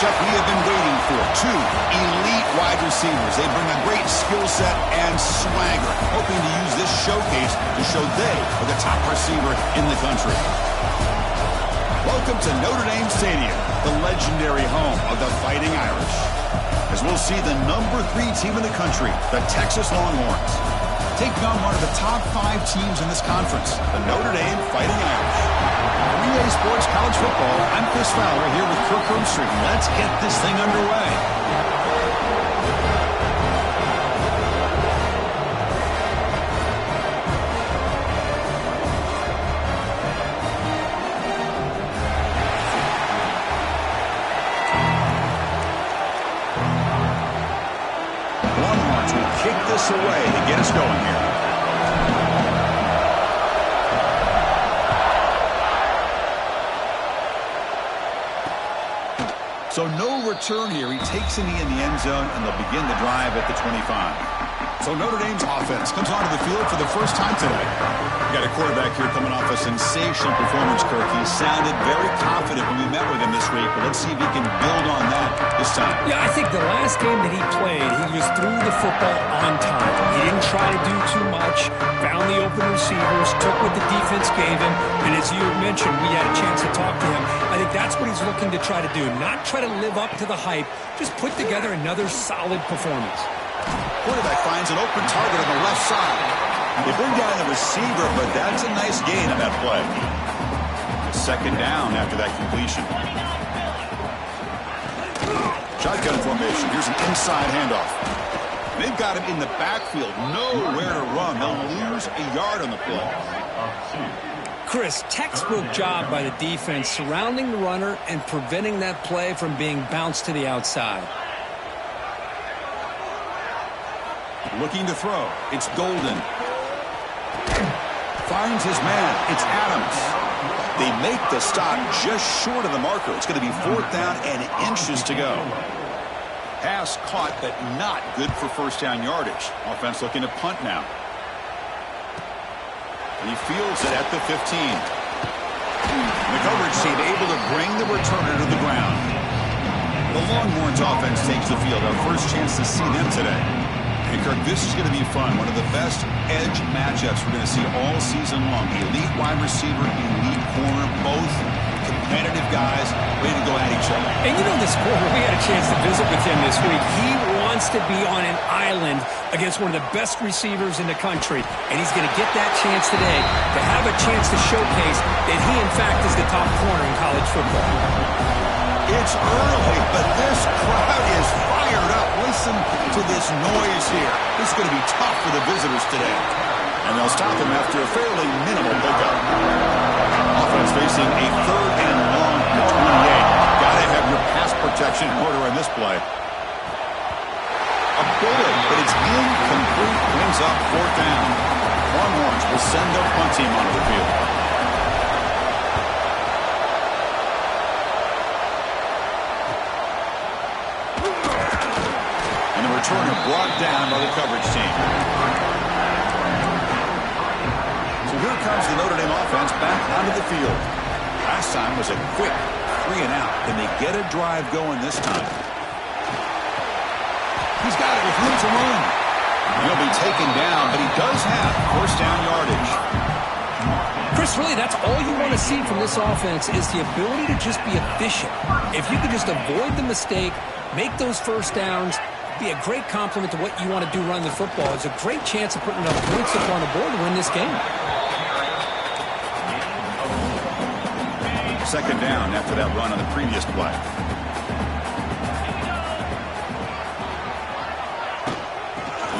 matchup we have been waiting for. Two elite wide receivers. They bring a great skill set and swagger, hoping to use this showcase to show they are the top receiver in the country. Welcome to Notre Dame Stadium, the legendary home of the Fighting Irish. As we'll see the number 3 team in the country, the Texas Longhorns, taking on one of the top 5 teams in this conference, the Notre Dame Fighting Irish. EA Sports College Football, I'm Chris Fowler here with Kirk Herbstreit. Let's get this thing underway. Longhorns will kick this away to get us going here. So no return here. He takes it in the end zone, and they'll begin the drive at the 25. So Notre Dame's offense comes onto the field for the first time today. We got a quarterback here coming off a sensational performance, Kirk. He sounded very confident when we met with him this week, but let's see if he can build on that this time. Yeah, I think the last game that he played, he just threw the football on time. He didn't try to do too much, found the open receivers, took what the defense gave him, and as you mentioned, we had a chance to talk to him. I think that's what he's looking to try to do, not try to live up to the hype, just put together another solid performance. Quarterback finds an open target on the left side. They bring down the receiver, but that's a nice gain on that play. Second down after that completion. Shotgun formation. Here's an inside handoff. They've got him in the backfield. Nowhere to run. They'll lose a yard on the play. Chris, textbook job by the defense surrounding the runner and preventing that play from being bounced to the outside. Looking to throw. It's Golden. Finds his man. It's Adams. They make the stop just short of the marker. It's going to be 4th down and inches to go. Pass caught, but not good for first down yardage. Offense looking to punt now. He fields it at the 15. The coverage team able to bring the returner to the ground. The Longhorns offense takes the field. Our first chance to see them today. Hey, Kirk, this is going to be fun. One of the best edge matchups we're going to see all season long. Elite wide receiver, elite corner, both competitive guys ready to go at each other. And you know this corner, we had a chance to visit with him this week. He wants to be on an island against one of the best receivers in the country. And he's going to get that chance today to have a chance to showcase that he, in fact, is the top corner in college football. It's early, but this crowd is fired up. Listen to this noise here. This is going to be tough for the visitors today. And they'll stop him after a fairly minimal pickup. Offense facing a 3rd and long to 28. Got to have your pass protection in order in this play. A bullet, but it's incomplete. Brings up 4th down. Longhorns will send their punt team onto the field. Returner brought down by the coverage team. So here comes the Notre Dame offense back onto the field. Last time was a quick 3 and out. Can they get a drive going this time? He's got it with room to run. He'll be taken down, but he does have first down yardage. Chris, really, that's all you want to see from this offense is the ability to just be efficient. If you could just avoid the mistake, make those first downs, be a great compliment to what you want to do running the football. It's a great chance of putting enough points up on the board to win this game. Second down after that run on the previous play.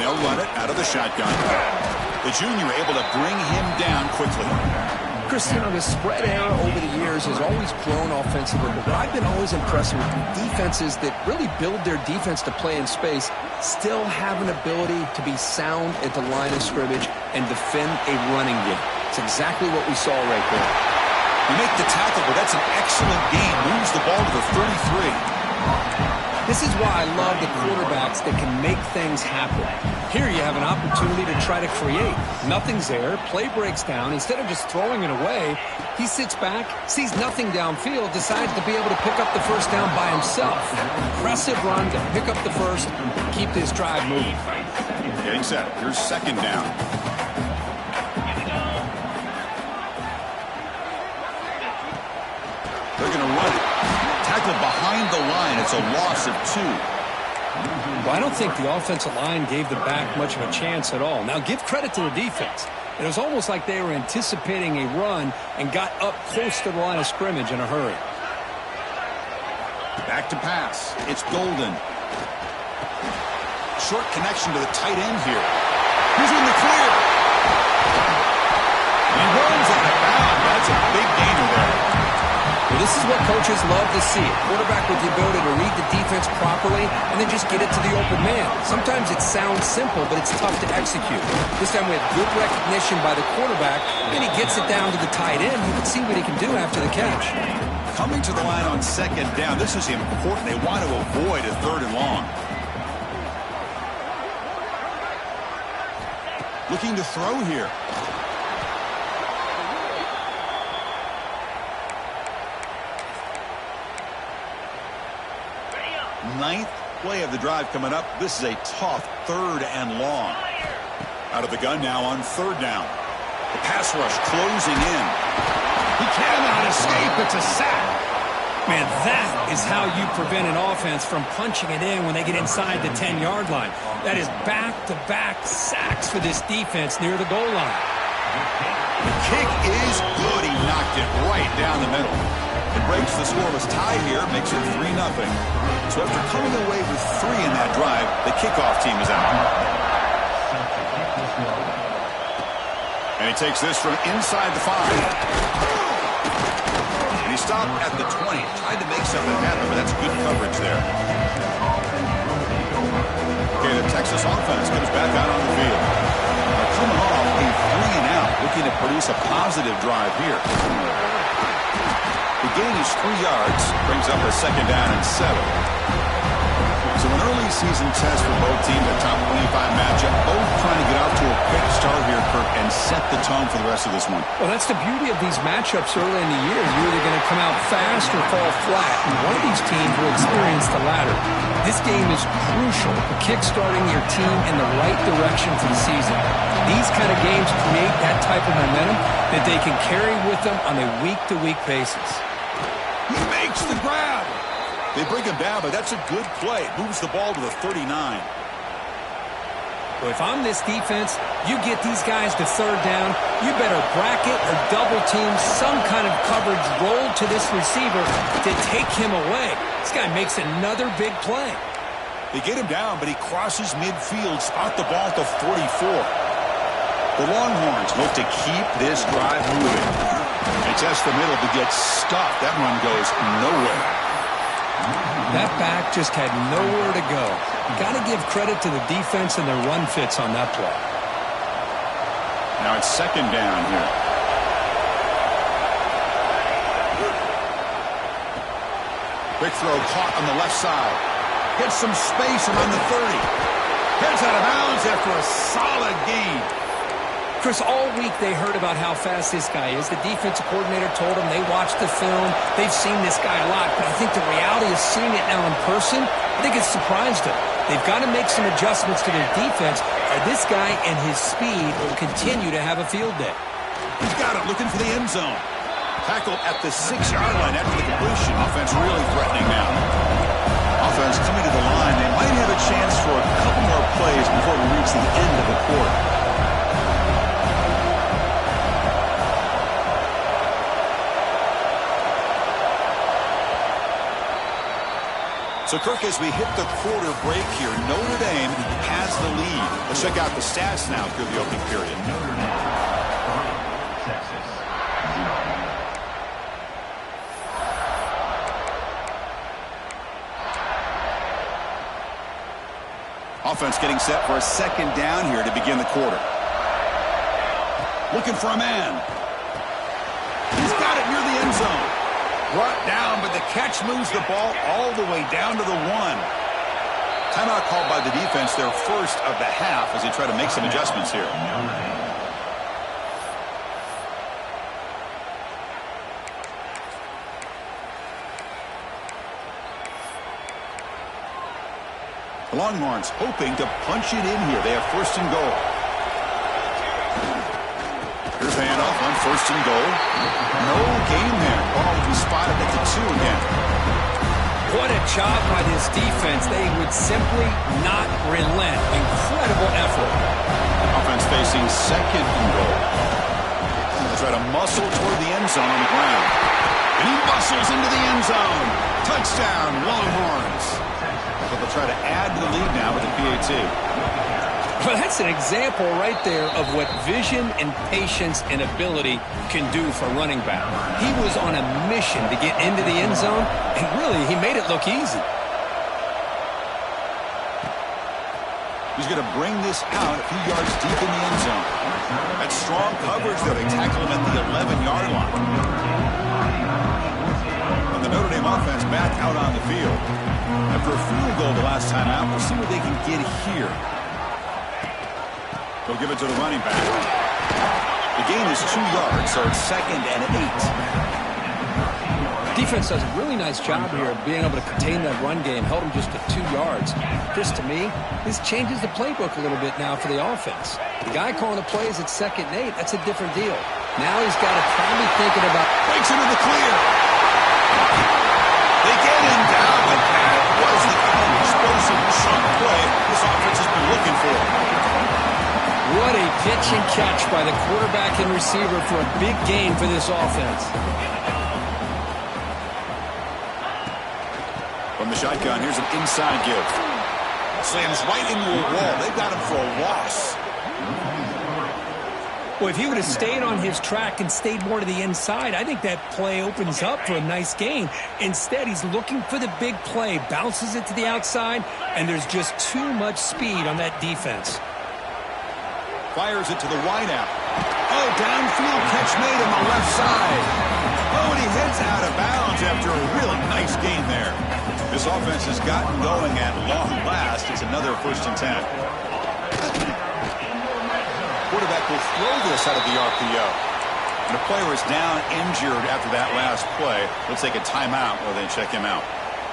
They'll run it out of the shotgun. The junior able to bring him down quickly. Chris, you know, the spread era over the years has always grown offensively, but what I've been always impressed with defenses that really build their defense to play in space still have an ability to be sound at the line of scrimmage and defend a running game. It's exactly what we saw right there. You make the tackle, but that's an excellent game. Moves the ball to the 33. This is why I love the quarterbacks that can make things happen. Here you have an opportunity to try to create. Nothing's there. Play breaks down. Instead of just throwing it away, he sits back, sees nothing downfield, decides to be able to pick up the first down by himself. Impressive run to pick up the first and keep this drive moving. Getting set. Here's second down. They're going to run it. Tackled behind the line. It's a loss of 2. Well, I don't think the offensive line gave the back much of a chance at all. Now, give credit to the defense. It was almost like they were anticipating a run and got up close to the line of scrimmage in a hurry. Back to pass. It's Golden. Short connection to the tight end here. He's in the clear. He runs out of bounds. That's a big gainer there. Well, this is what coaches love to see. A quarterback with the ability to read the defense properly and then just get it to the open man. Sometimes it sounds simple, but it's tough to execute. This time we have good recognition by the quarterback, and he gets it down to the tight end. You can see what he can do after the catch. Coming to the line on second down, this is important. They want to avoid a 3rd and long. Looking to throw here. Ninth play of the drive coming up. This is a tough 3rd and long. Out of the gun now on 3rd down. The pass rush closing in. He cannot escape. It's a sack. Man, that is how you prevent an offense from punching it in when they get inside the 10-yard line. That is back-to-back sacks for this defense near the goal line. The kick is good. He knocked it right down the middle. It breaks the scoreless tie here, makes it 3-0. So after coming away with 3 in that drive, the kickoff team is out. And he takes this from inside the 5. And he stopped at the 20. Tried to make something happen, but that's good coverage there. Okay, the Texas offense comes back out on the field. They're coming off a 3-and-out, looking to produce a positive drive here. The gain is 3 yards, brings up a 2nd down and 7. So an early season test for both teams, a top 25 matchup, both trying to get off to a quick start here, Kirk, and set the tone for the rest of this one. Well, that's the beauty of these matchups early in the year. You're either going to come out fast or fall flat, and one of these teams will experience the latter. This game is crucial for kick-starting your team in the right direction for the season. These kind of games create that type of momentum that they can carry with them on a week-to-week basis. He makes the grab. They bring him down, but that's a good play. Moves the ball to the 39. Well, if I'm this defense, you get these guys to 3rd down, you better bracket or double team some kind of coverage roll to this receiver to take him away. This guy makes another big play. They get him down, but he crosses midfield, spot the ball at the 44. The Longhorns look to keep this drive moving. They test the middle to get stuffed. That run goes nowhere. That back just had nowhere to go. Got to give credit to the defense and their run fits on that play. Now it's 2nd down here. Quick throw caught on the left side. Gets some space around the 30. Heads out of bounds after a solid gain. Chris, all week they heard about how fast this guy is. The defensive coordinator told them they watched the film. They've seen this guy a lot. But I think the reality of seeing it now in person, I think it's surprised them. They've got to make some adjustments to their defense, or this guy and his speed will continue to have a field day. He's got it, looking for the end zone. Tackled at the 6-yard line after the completion. Offense really threatening now. Offense coming to the line. They might have a chance for a couple more plays before we reach the end of the quarter. So, Kirk, as we hit the quarter break here, Notre Dame has the lead. Let's check out the stats now through the opening period. Notre Dame, Texas, 0. Offense getting set for a 2nd down here to begin the quarter. Looking for a man. He's got it near the end zone. Brought down, but the catch moves the ball all the way down to the 1. Timeout called by the defense, their first of the half, as they try to make some adjustments here. The Longhorns hoping to punch it in here. They have first and goal. Here's the handoff on first and goal. No gain there. Ball will be spotted at the 2 again. What a job by this defense. They would simply not relent. Incredible effort. Offense facing second and goal. They'll try to muscle toward the end zone on the ground. And he muscles into the end zone. Touchdown, Longhorns. So they'll try to add to the lead now with the PAT. Well, that's an example right there of what vision and patience and ability can do for a running back. He was on a mission to get into the end zone, and really, he made it look easy. He's going to bring this out a few yards deep in the end zone. That's strong coverage, though. They tackle him at the 11-yard line. And the Notre Dame offense back out on the field. After a field goal the last time out, we'll see what they can get here. They'll give it to the running back. The gain is 2 yards, so it's 2nd and 8. Defense does a really nice job here of being able to contain that run game, held him just to 2 yards. This, to me, this changes the playbook a little bit now for the offense. The guy calling the plays at 2nd and 8, that's a different deal. Now he's got to probably thinking about... Breaks into the clear. They get him down, and that was the kind of explosive chunk play this offense has been looking for. What a pitch and catch by the quarterback and receiver for a big gain for this offense. From the shotgun, here's an inside give. Slams right into a wall. They've got him for a loss. Well, if he would have stayed on his track and stayed more to the inside, I think that play opens up for a nice gain. Instead, he's looking for the big play, bounces it to the outside, and there's just too much speed on that defense. Fires it to the wideout. Oh, downfield catch made on the left side. Oh, and he heads out of bounds after a really nice gain there. This offense has gotten going at long last. It's another 1st and 10. Quarterback will throw this out of the RPO. And the player is down injured after that last play. Let's take a timeout while they check him out.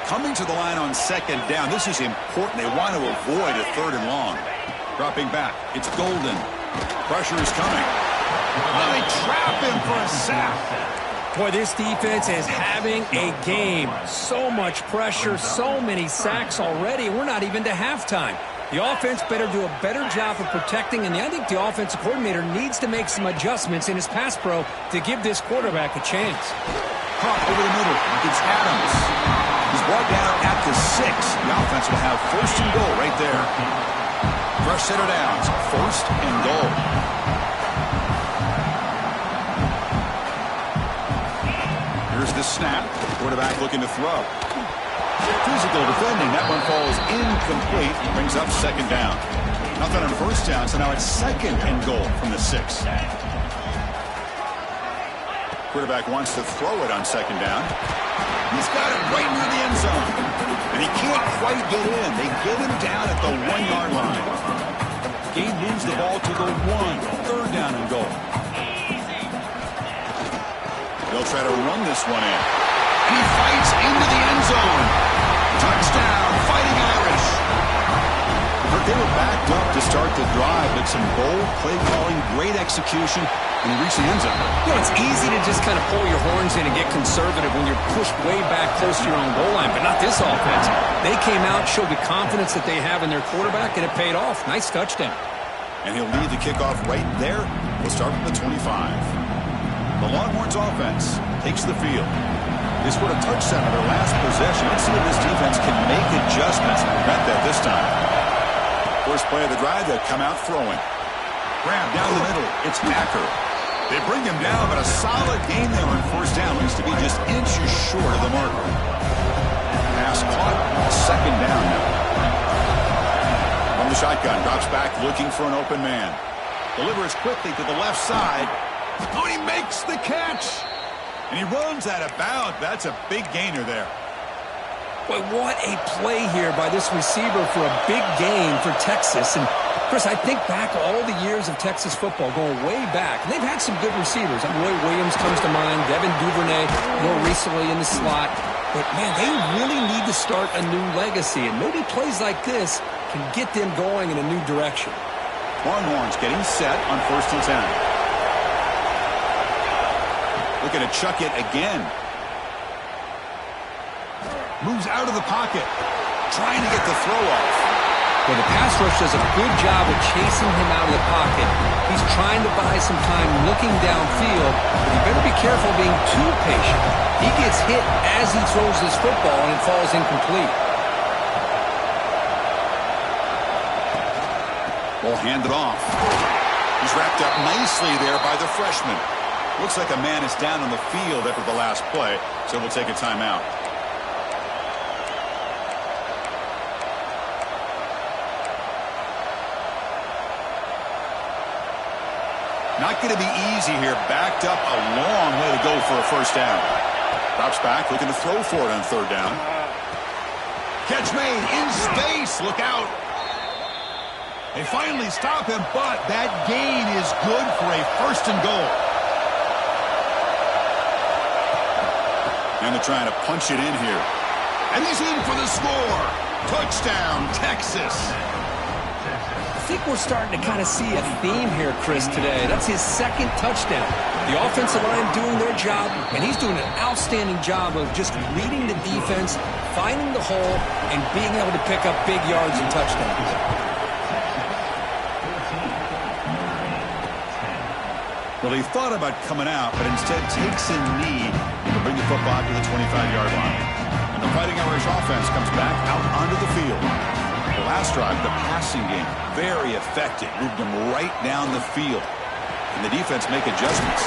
Coming to the line on 2nd down. This is important. They want to avoid a 3rd and long. Dropping back. It's Golden. Pressure is coming. Oh, they trap him for a sack. Boy, this defense is having a game. So much pressure, so many sacks already. We're not even to halftime. The offense better do a better job of protecting, and I think the offensive coordinator needs to make some adjustments in his pass pro to give this quarterback a chance. Caught over the middle. It's Adams. He's brought down at the 6. The offense will have first and goal right there. Fresh set of downs. First and goal. Here's the snap. Quarterback looking to throw. Physical defending. That one falls incomplete. Brings up 2nd down. Nothing on 1st down, so now it's 2nd and goal from the 6. Quarterback wants to throw it on 2nd down. He's got it right near the end zone. And he can't quite get in. They get him down at the 1-yard line. Gabe moves the ball to the 1. 3rd down and goal. They'll try to run this one in. And he fights into the end zone. Touchdown, Fighting Irish. They were backed up to start the drive, but some bold play calling, great execution, and he reached the end zone. You know, it's easy to just kind of pull your horns in and get conservative when you're pushed way back close to your own goal line, but not this offense. They came out, showed the confidence that they have in their quarterback, and it paid off. Nice touchdown. And he'll lead the kickoff right there. We'll start with the 25. The Longhorns offense takes the field. They scored a touchdown on their last possession. Let's see if this defense can make adjustments and prevent that this time. First play of the drive, they'll come out throwing. Grab down the middle. It's Acker. They bring him down, but a solid gain there on 1st down. Looks to be just inches short of the marker. Pass caught. 2nd down now. From the shotgun, drops back looking for an open man. Delivers quickly to the left side. Oh, and he makes the catch. And he runs out of bounds. That's a big gainer there. But what a play here by this receiver for a big gain for Texas. And, Chris, I think back all the years of Texas football, going way back. And they've had some good receivers. Roy Williams comes to mind, Devin Duvernay more recently in the slot. But, man, they really need to start a new legacy. And maybe plays like this can get them going in a new direction. Longhorns getting set on 1st and 10. Looking to chuck it again. Moves out of the pocket. Trying to get the throw off. Well, the pass rush does a good job of chasing him out of the pocket. He's trying to buy some time looking downfield, but you better be careful being too patient. He gets hit as he throws this football, and it falls incomplete. Ball handed off. He's wrapped up nicely there by the freshman. Looks like a man is down on the field after the last play, so we'll take a timeout. Not going to be easy here. Backed up a long way to go for a 1st down. Drops back, looking to throw for it on 3rd down. Catch made in space. Look out. They finally stop him, but that gain is good for a 1st and goal. And they're trying to punch it in here. And he's in for the score. Touchdown, Texas. I think we're starting to kind of see a theme here, Chris, today. That's his 2nd touchdown. The offensive line doing their job, and he's doing an outstanding job of just reading the defense, finding the hole, and being able to pick up big yards and touchdowns. Well, he thought about coming out, but instead takes a knee to bring the football to the 25-yard line. And the Fighting Irish offense comes back out onto the field. The last drive, the passing game, very effective. Moved them right down the field. And the defense make adjustments.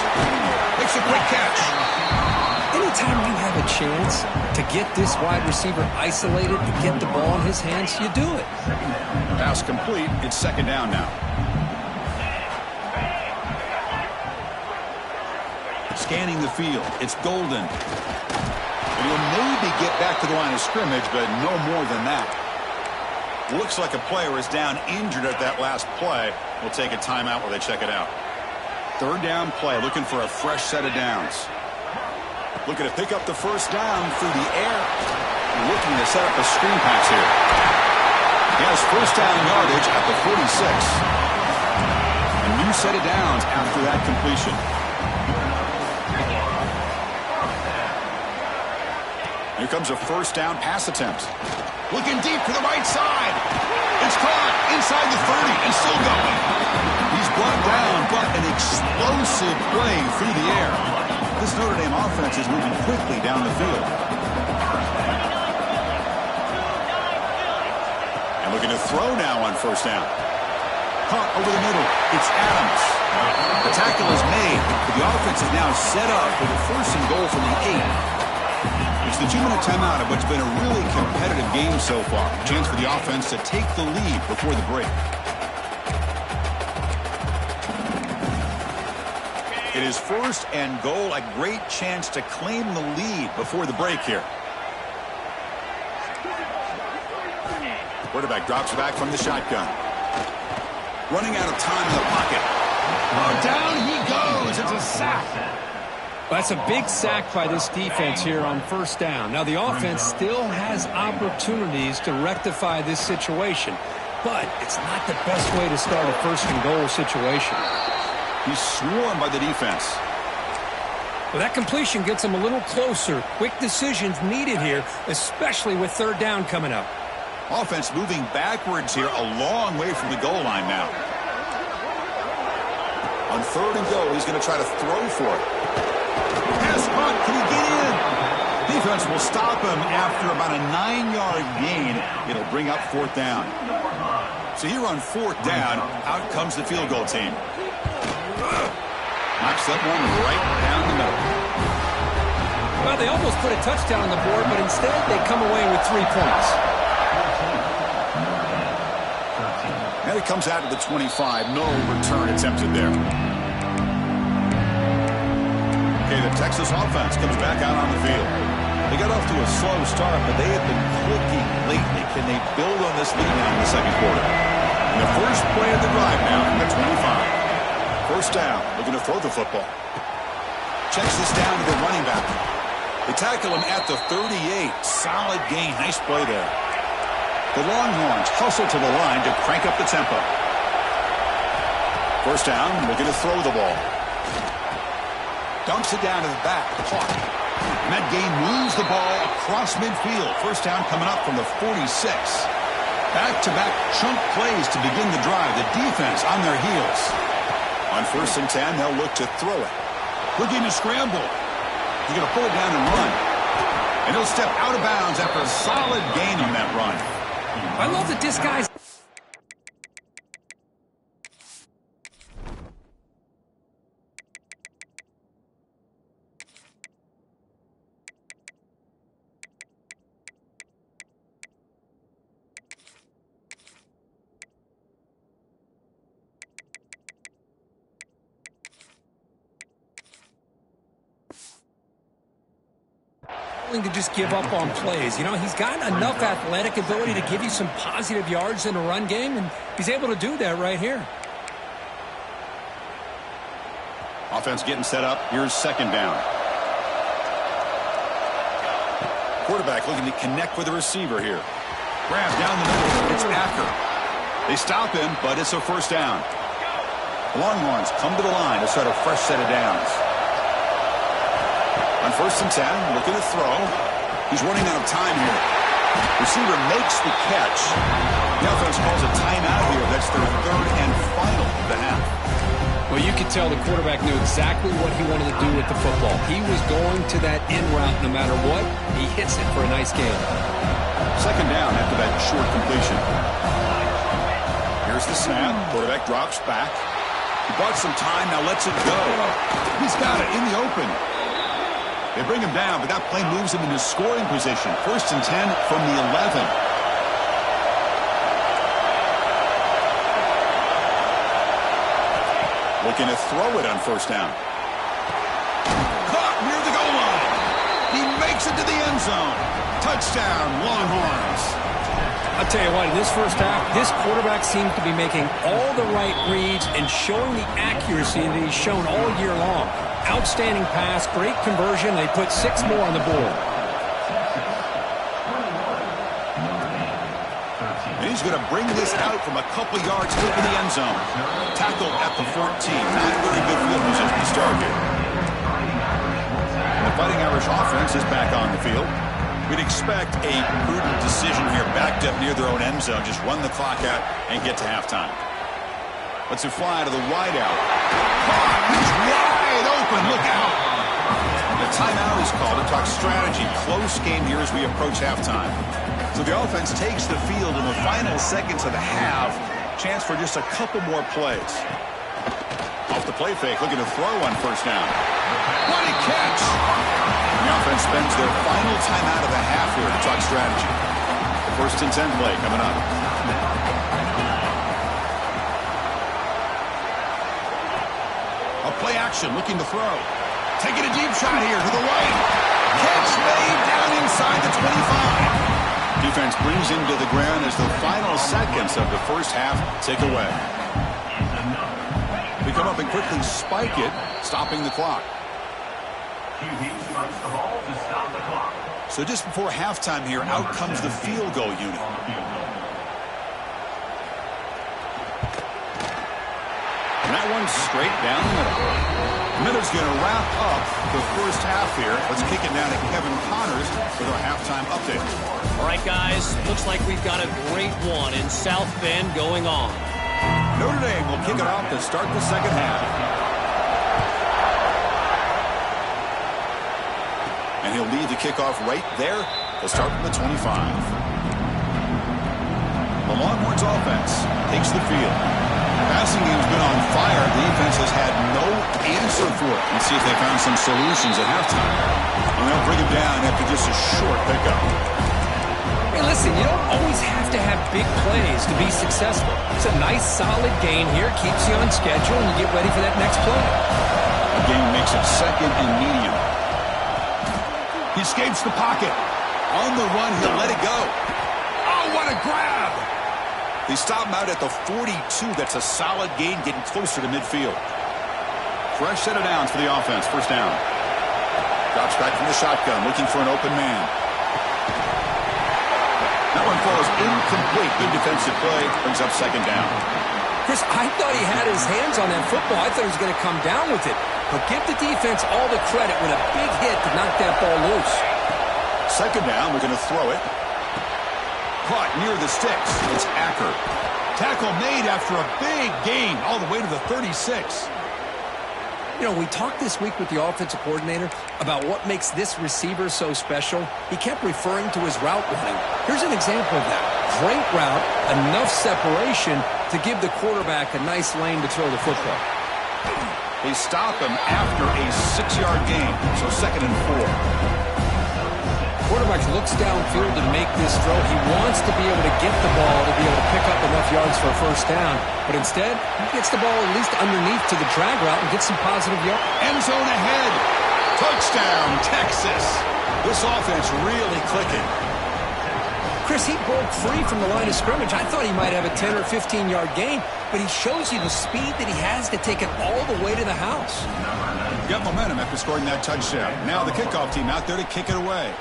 Makes a quick catch. Anytime you have a chance to get this wide receiver isolated and get the ball in his hands, you do it. Pass complete. It's 2nd down now. Scanning the field. It's Golden. And he'll maybe get back to the line of scrimmage, but no more than that. Looks like a player is down injured at that last play. We'll take a timeout while they check it out. 3rd down play, looking for a fresh set of downs. Looking to pick up the 1st down through the air. Looking to set up a screen pass here. He has 1st down yardage at the 46. A new set of downs after that completion. Here comes a 1st down pass attempt. Looking deep to the right side. It's caught inside the 30 and still going. He's brought down, but an explosive play through the air. This Notre Dame offense is moving quickly down the field. And looking to throw now on 1st down. Caught over the middle. It's Adams. The tackle is made, but the offense is now set up for the 1st and goal from the 8. It's the 2-minute timeout of what's been a really competitive game so far. Chance for the offense to take the lead before the break. It is 1st and goal. A great chance to claim the lead before the break here. Quarterback drops back from the shotgun. Running out of time in the pocket. Oh, down he goes. It's a sack. That's a big sack by this defense here on 1st down. Now, the offense still has opportunities to rectify this situation, but it's not the best way to start a 1st and goal situation. He's swarmed by the defense. Well, that completion gets him a little closer. Quick decisions needed here, especially with 3rd down coming up. Offense moving backwards here, a long way from the goal line now. On 3rd and goal, he's going to try to throw for it. Pass caught. Can he get in? Defense will stop him after about a 9-yard gain. It'll bring up 4th down. So here on 4th down, out comes the field goal team. Knocks that one right down the middle. Well, they almost put a touchdown on the board, but instead they come away with 3 points. And it comes out to the 25. No return attempted there. Okay, the Texas offense comes back out on the field. They got off to a slow start, but they have been clicking lately. Can they build on this lead now in the second quarter? And the first play of the drive now from the 25. First down, looking to throw the football. Checks this down to the running back. They tackle him at the 38. Solid gain. Nice play there. The Longhorns hustle to the line to crank up the tempo. First down, looking to throw the ball. Dumps it down to the back. Caught. And that gain moves the ball across midfield. First down coming up from the 46. Back-to-back chunk plays to begin the drive. The defense on their heels. On 1st and 10, they'll look to throw it. Looking to scramble. He's going to pull it down and run. And he'll step out of bounds after a solid gain on that run. I love that this guy's... to just give up on plays. You know, he's got enough athletic ability to give you some positive yards in a run game, and he's able to do that right here. Offense getting set up. Here's second down. Quarterback looking to connect with the receiver here. Grab down the middle. It's Acker. They stop him, but it's a first down. The Longhorns come to the line to start a fresh set of downs. On 1st and 10, looking to throw. He's running out of time here. Receiver makes the catch. The offense calls a timeout here. That's their third and final of the half. Well, you could tell the quarterback knew exactly what he wanted to do with the football. He was going to that in route no matter what. He hits it for a nice gain. Second down after that short completion. Here's the snap. Quarterback drops back. He bought some time, now lets it go. He's got it in the open. They bring him down, but that play moves him into scoring position. 1st and 10 from the 11. Looking to throw it on 1st down. Caught near the goal line. He makes it to the end zone. Touchdown, Longhorns. I'll tell you what, in this first half, this quarterback seems to be making all the right reads and showing the accuracy that he's shown all year long. Outstanding pass, great conversion. They put 6 more on the board. And he's going to bring this out from a couple yards over the end zone. Tackled at the 14. Not really good field position to start here. The Fighting Irish offense is back on the field. We'd expect a prudent decision here, backed up near their own end zone. Just run the clock out and get to halftime. Let's it fly to the wideout. He's wide open. Look out. The timeout is called to talk strategy. Close game here as we approach halftime. So the offense takes the field in the final seconds of the half. Chance for just a couple more plays. Off the play fake, looking to throw on 1st down. What a catch! The offense spends their final timeout of the half here to talk strategy. The 1st and 10 play coming up. Play action, looking to throw. Taking a deep shot here to the right. Catch made down inside the 25. Defense brings him to the ground as the final seconds of the first half tick away. They come up and quickly spike it, stopping the clock. So just before halftime here, out comes the field goal unit. And that one's straight down the middle. Miller's going to wrap up the first half here. Let's kick it down to Kevin Connors with our halftime update. All right, guys, looks like we've got a great one in South Bend going on. Notre Dame will kick it off to start the second half. And he'll lead the kickoff right there. They'll start from the 25. The Longhorns offense takes the field. Passing game's been on fire. Defense has had no answer for it. Let's see if they found some solutions at halftime. And they'll bring him down after just a short pickup. Hey, listen, you don't always have to have big plays to be successful. It's a nice, solid gain here. Keeps you on schedule, and you get ready for that next play. A gain makes it second and medium. He escapes the pocket. On the run, he'll let it go. Oh, what a grab! They stop him out at the 42. That's a solid gain, getting closer to midfield. Fresh set of downs for the offense. First down. Drops back from the shotgun, looking for an open man. That one falls incomplete. Good defensive play. Brings up second down. Chris, I thought he had his hands on that football. I thought he was going to come down with it. But give the defense all the credit with a big hit to knock that ball loose. Second down, we're going to throw it. Caught near the sticks. It's Acker. Tackle made after a big gain all the way to the 36. You know, we talked this week with the offensive coordinator about what makes this receiver so special. He kept referring to his route running. Here's an example of that. Great route, enough separation to give the quarterback a nice lane to throw the football. They stop him after a 6-yard gain, so second and 4. Quarterback looks downfield to make this throw. He wants to be able to get the ball to be able to pick up enough yards for a first down. But instead, he gets the ball at least underneath to the drag route and gets some positive yards. End zone ahead. Touchdown, Texas. This offense really clicking. Chris, he broke free from the line of scrimmage. I thought he might have a 10 or 15-yard gain, but he shows you the speed that he has to take it all the way to the house. Got momentum after scoring that touchdown. Now the kickoff team out there to kick it away.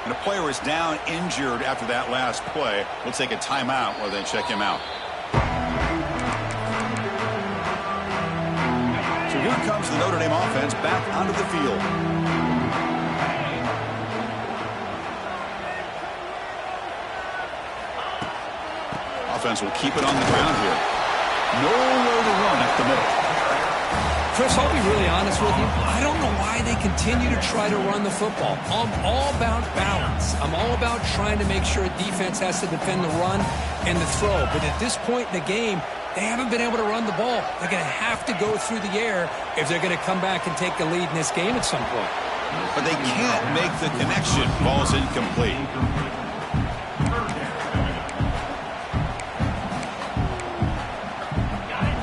And a player is down injured after that last play. We'll take a timeout while they check him out. So here comes the Notre Dame offense back onto the field. Offense will keep it on the ground here. Nowhere to run up the middle. Chris, I'll be really honest with you. I don't know why they continue to try to run the football. I'm all about balance. I'm all about trying to make sure a defense has to defend the run and the throw. But at this point in the game, they haven't been able to run the ball. They're going to have to go through the air if they're going to come back and take the lead in this game at some point. But they can't make the connection. Ball's incomplete.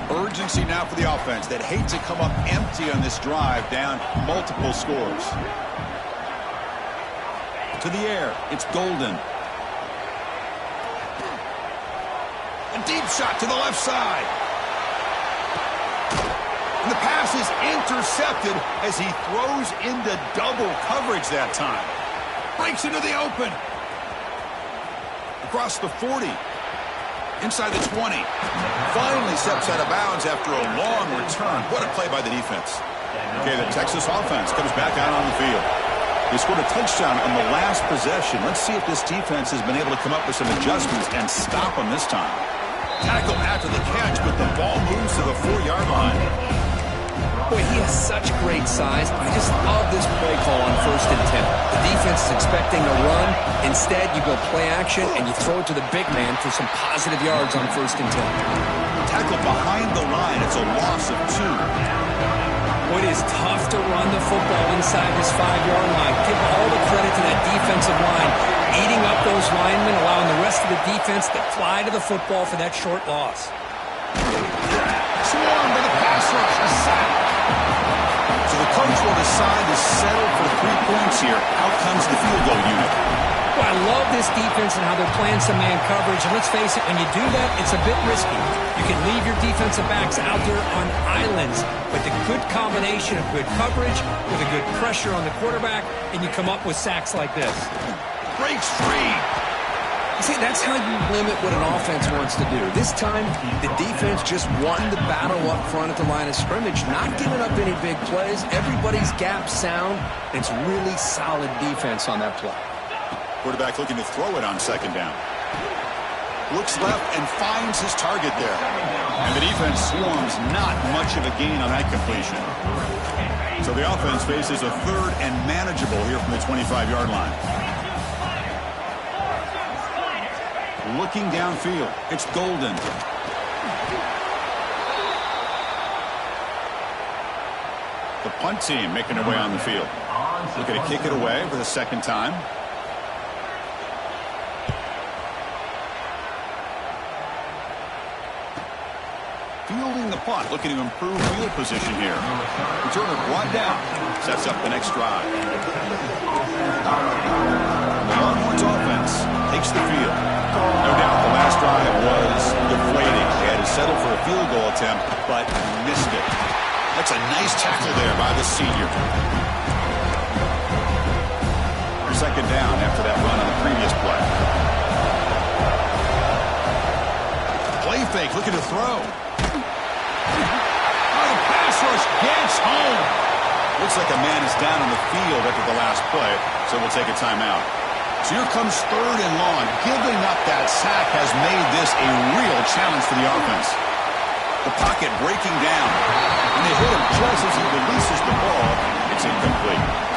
Urgency now for the offense that hates to come up empty on this drive, down multiple scores. To the air, it's Golden. A deep shot to the left side. And the pass is intercepted as he throws into double coverage that time. Breaks into the open. Across the 40. Inside the 20. Finally steps out of bounds after a long return. What a play by the defense. Okay, the Texas offense comes back out on the field. They scored a touchdown on the last possession. Let's see if this defense has been able to come up with some adjustments and stop them this time. Tackle after the catch, but the ball moves to the 4-yard line. Boy, he has such great size. I just love this play call on 1st and 10. The defense is expecting a run. Instead, you go play action, and you throw it to the big man for some positive yards on 1st and 10. Tackle behind the line. It's a loss of 2. Boy, it is tough to run the football inside this 5-yard line. Give all the credit to that defensive line, eating up those linemen, allowing the rest of the defense to fly to the football for that short loss. Swarmed by the pass rush. A sack. So the coach will decide to settle for 3 points here. Out comes the field goal unit. Well, I love this defense and how they're playing some man coverage. And let's face it, when you do that, it's a bit risky. You can leave your defensive backs out there on islands, but the good combination of good coverage with a good pressure on the quarterback, and you come up with sacks like this. Breaks free. See, that's how you limit what an offense wants to do. This time, the defense just won the battle up front at the line of scrimmage, not giving up any big plays. Everybody's gap sound. It's really solid defense on that play. Quarterback looking to throw it on 2nd down. Looks left and finds his target there. And the defense swarms, not much of a gain on that completion. So the offense faces a 3rd and manageable here from the 25-yard line. Looking downfield, it's Golden. The punt team making their way on the field. Looking to kick it away for the 2nd time. Fielding the punt, looking to improve field position here. Returner brought down, sets up the next drive. The Longhorns offense takes the field. No doubt the last drive was deflating. They had to settle for a field goal attempt, but missed it. That's a nice tackle there by the senior. Second down after that run on the previous play. Play fake, looking to throw. Oh, the pass rush gets home. Looks like a man is down on the field after the last play, so we'll take a timeout. So here comes third and long. Giving up that sack has made this a real challenge for the offense. The pocket breaking down. And they hit him just as he releases the ball. It's incomplete.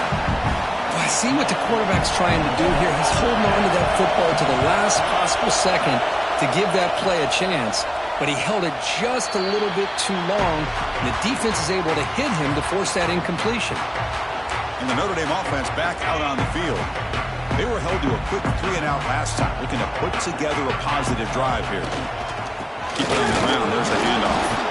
I see what the quarterback's trying to do here. He's holding on to that football to the last possible second to give that play a chance. But he held it just a little bit too long, and the defense is able to hit him to force that incompletion. And the Notre Dame offense back out on the field. They were held to a quick 3-and-out last time, looking to put together a positive drive here. Keep it on the ground. There's the handoff.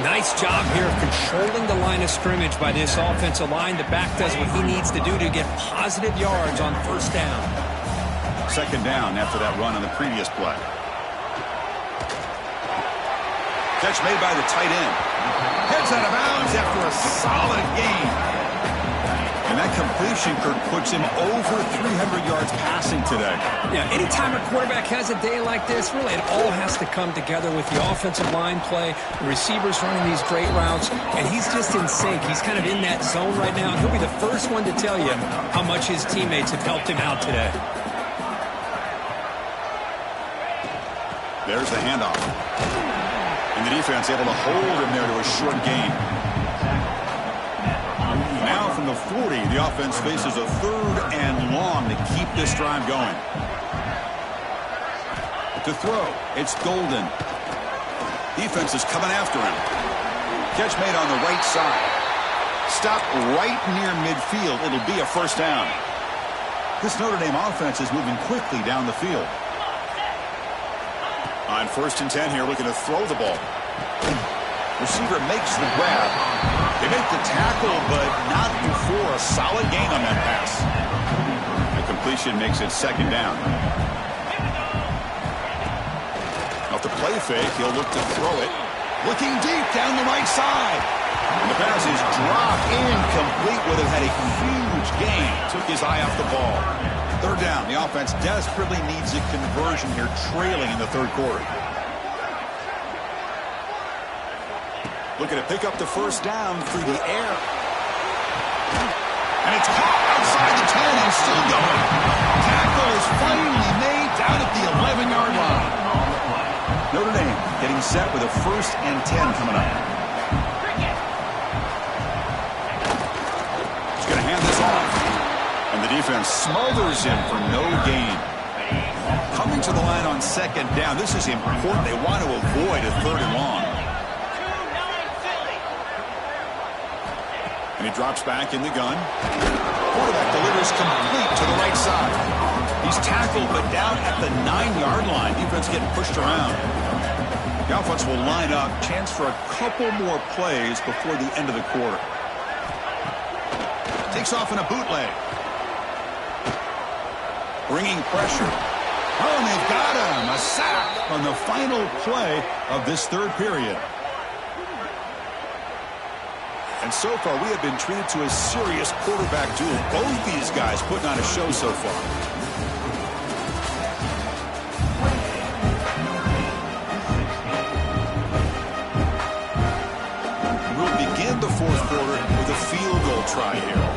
Nice job here of controlling the line of scrimmage by this offensive line. The back does what he needs to do to get positive yards on first down. Second down after that run on the previous play. Catch made by the tight end. Heads out of bounds after a solid gain. And that completion, Kirk, puts him over 300 yards passing today. Yeah, anytime a quarterback has a day like this, really it all has to come together with the offensive line play, the receivers running these great routes, and he's just in sync. He's kind of in that zone right now. He'll be the first one to tell you how much his teammates have helped him out today. There's the handoff. And the defense able to hold him there to a short gain. Now from the 40, the offense faces a third and long to keep this drive going. To throw, it's Golden. Defense is coming after him. Catch made on the right side. Stop right near midfield. It'll be a first down. This Notre Dame offense is moving quickly down the field. On 1st and 10 here, looking to throw the ball. Receiver makes the grab. They make the tackle, but not before a solid gain on that pass. The completion makes it second down. Off the play fake, he'll look to throw it. Looking deep down the right side. And the pass is dropped incomplete. Would have had a huge gain. Took his eye off the ball. Third down. The offense desperately needs a conversion here, trailing in the third quarter. Looking to pick up the first down through the air. And it's caught outside the 10 and still going. Tackle is finally made down at the 11-yard line. Notre Dame getting set with a 1st and 10 coming up. He's going to hand this off. And the defense smothers him for no gain. Coming to the line on second down. This is important. They want to avoid a third and long. And he drops back in the gun. Quarterback delivers complete to the right side. He's tackled, but down at the 9-yard line. Defense getting pushed around. The offense will line up. Chance for a couple more plays before the end of the quarter. Takes off in a bootleg. Bringing pressure. Oh, and they've got him. A sack on the final play of this third period. And so far, we have been treated to a serious quarterback duel. Both these guys putting on a show so far. We'll begin the fourth quarter with a field goal try here.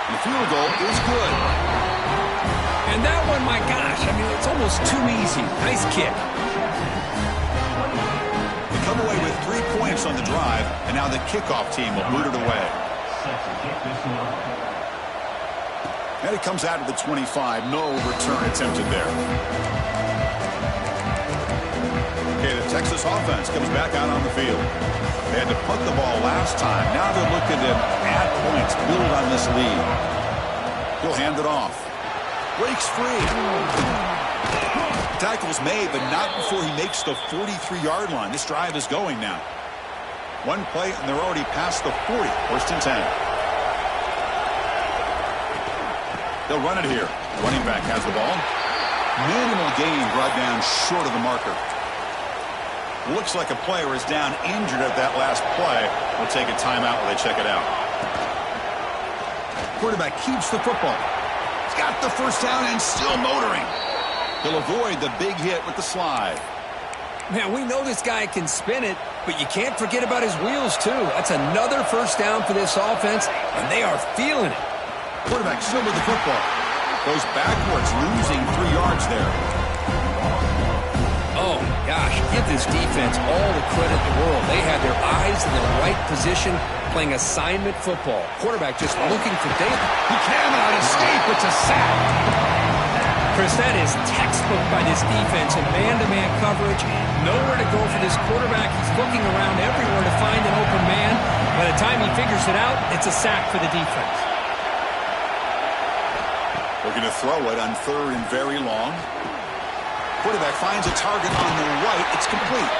And the field goal is good. And that one, my gosh, I mean, it's almost too easy. Nice kick. They come away with 3 points on the drive, and now the kickoff team will boot it away. And it comes out of the 25. No return attempted there. Okay, the Texas offense comes back out on the field. They had to punt the ball last time. Now they're looking to add points, build on this lead. He'll hand it off. breaks free. Tackle's made, but not before he makes the 43-yard line. This drive is going now. One play, and they're already past the 40. First and 10. They'll run it here. Running back has the ball. Minimal gain brought down short of the marker. Looks like a player is down injured at that last play. We'll take a timeout while they check it out. Quarterback keeps the football. He's got the first down and still motoring. He'll avoid the big hit with the slide. Man, we know this guy can spin it, but you can't forget about his wheels, too. That's another first down for this offense, and they are feeling it. Quarterback still with the football. Goes backwards, losing 3 yards there. Oh, gosh, give this defense all the credit in the world. They had their eyes in the right position, playing assignment football. Quarterback just looking for David. He cannot escape. It's a sack. Chris, that is textbook by this defense in man-to-man coverage. Nowhere to go for this quarterback. He's looking around everywhere to find an open man. By the time he figures it out, it's a sack for the defense. Looking to throw it on third and very long. Quarterback finds a target on the right. It's complete.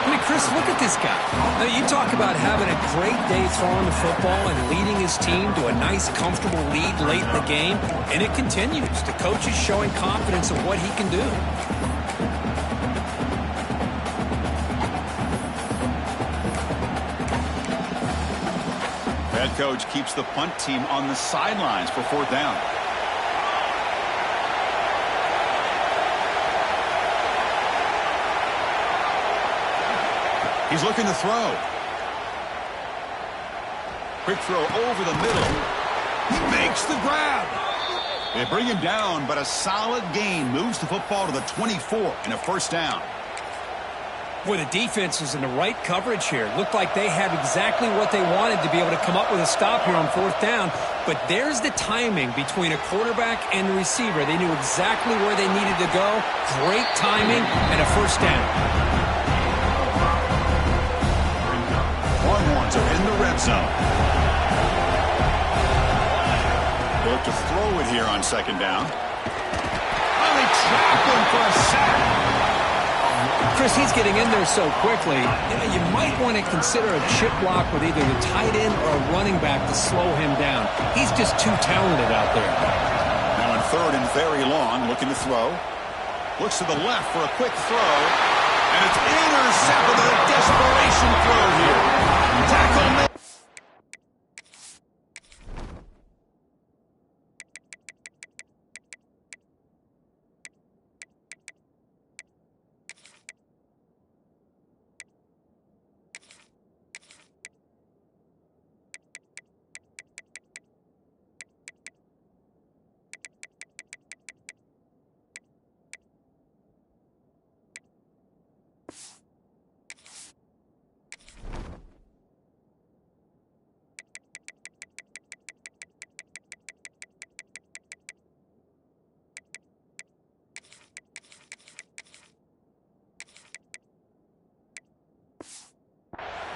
I mean, Chris, look at this guy. Now, you talk about having a great day throwing the football and leading his team to a nice, comfortable lead late in the game, and it continues. The coach is showing confidence of what he can do. Head coach keeps the punt team on the sidelines for fourth down. He's looking to throw. Quick throw over the middle. He makes the grab. They bring him down, but a solid gain moves the football to the 24 and a first down. Boy, the defense is in the right coverage here. Looked like they had exactly what they wanted to be able to come up with a stop here on fourth down. But there's the timing between a quarterback and the receiver. They knew exactly where they needed to go. Great timing and a first down. Longhorns are in the red zone. They look to throw it here on second down. Oh, they trap him for a sack. Chris, he's getting in there so quickly. You might want to consider a chip block with either the tight end or a running back to slow him down. He's just too talented out there. Now in third and very long, looking to throw. Looks to the left for a quick throw. And it's intercepted with a desperation throw here. Tackle made.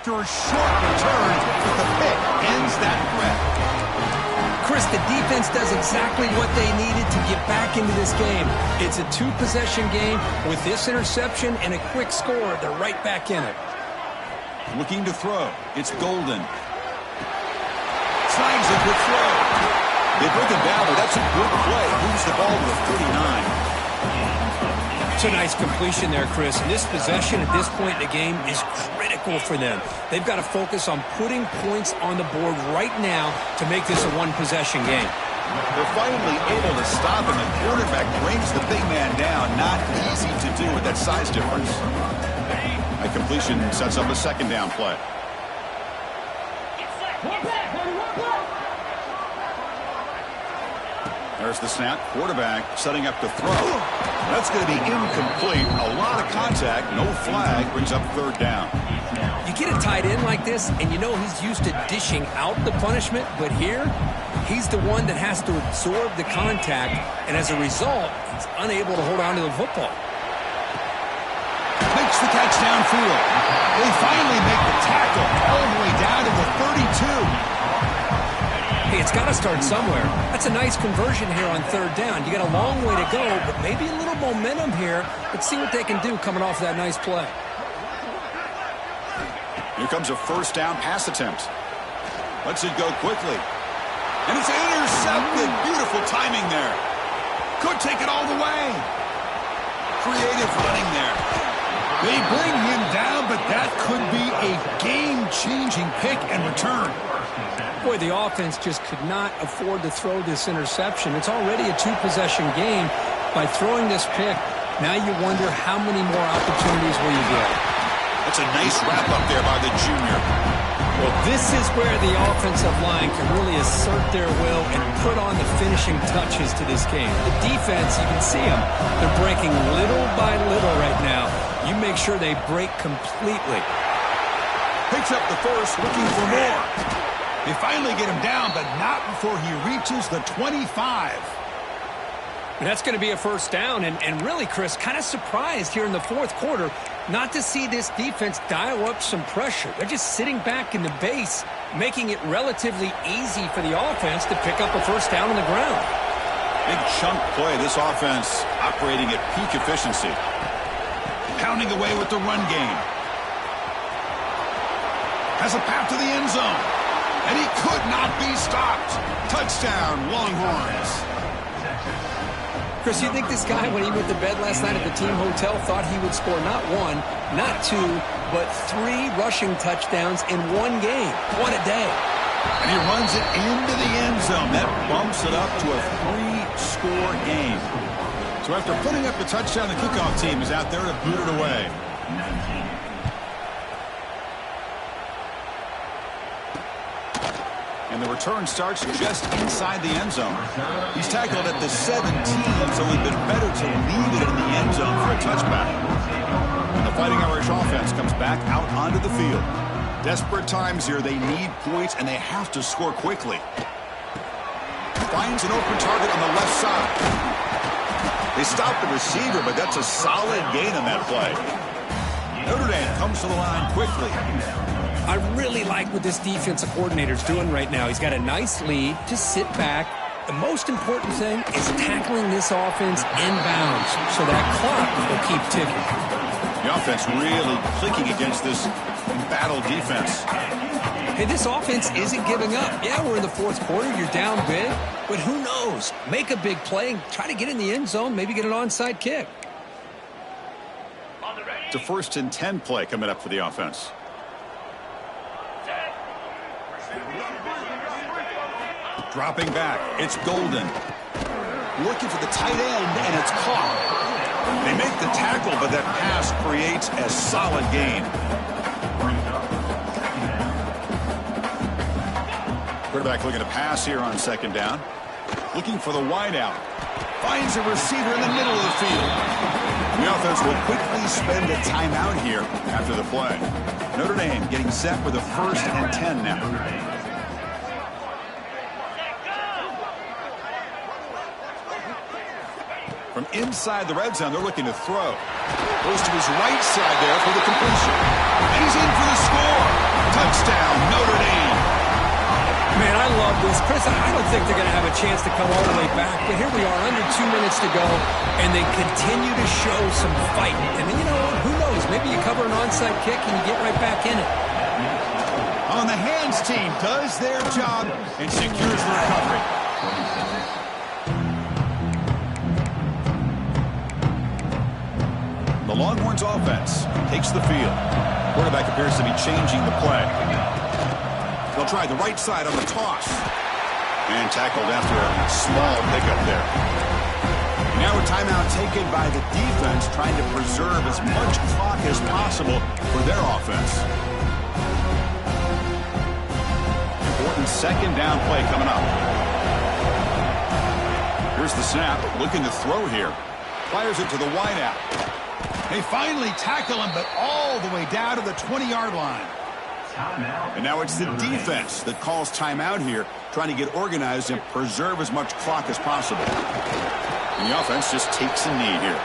After a short return, with the pick ends that threat. Chris, the defense does exactly what they needed to get back into this game. It's a two-possession game. With this interception and a quick score, they're right back in it. Looking to throw. It's Golden. Snags a quick throw. They break it down, but that's a good play. Moves the ball to the 39. It's a nice completion there, Chris. And this possession at this point in the game is critical for them. They've got to focus on putting points on the board right now to make this a one-possession game. They're finally able to stop him. The quarterback brings the big man down. Not easy to do with that size difference. A completion sets up a second down play. There's the snap. Quarterback setting up to throw. That's going to be incomplete. A lot of contact. No flag. Brings up third down. You get a tight end like this, and you know he's used to dishing out the punishment, but here, he's the one that has to absorb the contact, and as a result, he's unable to hold on to the football. Makes the catch downfield. They finally make the tackle all the way down to the 32. Hey, it's got to start somewhere. That's a nice conversion here on third down. You got a long way to go, but maybe a little momentum here. Let's see what they can do coming off that nice play. Here comes a first down pass attempt. Lets it go quickly. And it's intercepted. Beautiful timing there. Could take it all the way. Creative running there. They bring him down, but that could be a game-changing pick and return. Boy, the offense just could not afford to throw this interception. It's already a two-possession game. By throwing this pick, now you wonder how many more opportunities will you get. That's a nice wrap-up there by the junior. Well, this is where the offensive line can really assert their will and put on the finishing touches to this game. The defense, you can see them. They're breaking little by little right now. You make sure they break completely. Picks up the first, looking for more. They finally get him down, but not before he reaches the 25. And that's going to be a first down. And really, Chris, kind of surprised here in the fourth quarter not to see this defense dial up some pressure. They're just sitting back in the base, making it relatively easy for the offense to pick up a first down on the ground. Big chunk play. This offense operating at peak efficiency. Pounding away with the run game. Has a path to the end zone. And he could not be stopped. Touchdown, Longhorns. Chris, you think this guy, when he went to bed last night at the team hotel, thought he would score not one, not two, but 3 rushing touchdowns in one game? What a day. And he runs it into the end zone. That bumps it up to a 3-score game. So after putting up the touchdown, the kickoff team is out there to boot it away. And the return starts just inside the end zone. He's tackled at the 17, so it would have been better to leave it in the end zone for a touchback. And the Fighting Irish offense comes back out onto the field. Desperate times here. They need points, and they have to score quickly. Finds an open target on the left side. They stop the receiver, but that's a solid gain on that play. Notre Dame comes to the line quickly. I really like what this defensive coordinator's doing right now. He's got a nice lead. Just sit back. The most important thing is tackling this offense inbounds so that clock will keep ticking. The offense really clicking against this battle defense. Hey, this offense isn't giving up. Yeah, we're in the fourth quarter. You're down big. But who knows? Make a big play and try to get in the end zone, maybe get an onside kick. It's a 1st and 10 play coming up for the offense. Dropping back, it's Golden. Looking for the tight end, and it's caught. They make the tackle, but that pass creates a solid gain. Quarterback looking to pass here on 2nd down. Looking for the wideout. Finds a receiver in the middle of the field. The offense will quickly spend a timeout here after the play. Notre Dame getting set with a 1st and 10 now. From inside the red zone, they're looking to throw. Goes to his right side there for the completion. And he's in for the score. Touchdown, Notre Dame. Man, I love this. Chris, I don't think they're going to have a chance to come all the way back. But here we are, under 2 minutes to go, and they continue to show some fight. And then, you know, who knows? Maybe you cover an onside kick and you get right back in it. On the hands team does their job and secures the recovery. The Longhorns offense takes the field. Quarterback appears to be changing the play. They'll try the right side on the toss. And tackled after a small pickup there. Now a timeout taken by the defense, trying to preserve as much clock as possible for their offense. Important 2nd down play coming up. Here's the snap, looking to throw here. Fires it to the wideout. They finally tackle him, but all the way down to the 20-yard line. And now it's the defense that calls timeout here, trying to get organized and preserve as much clock as possible. And the offense just takes a knee here.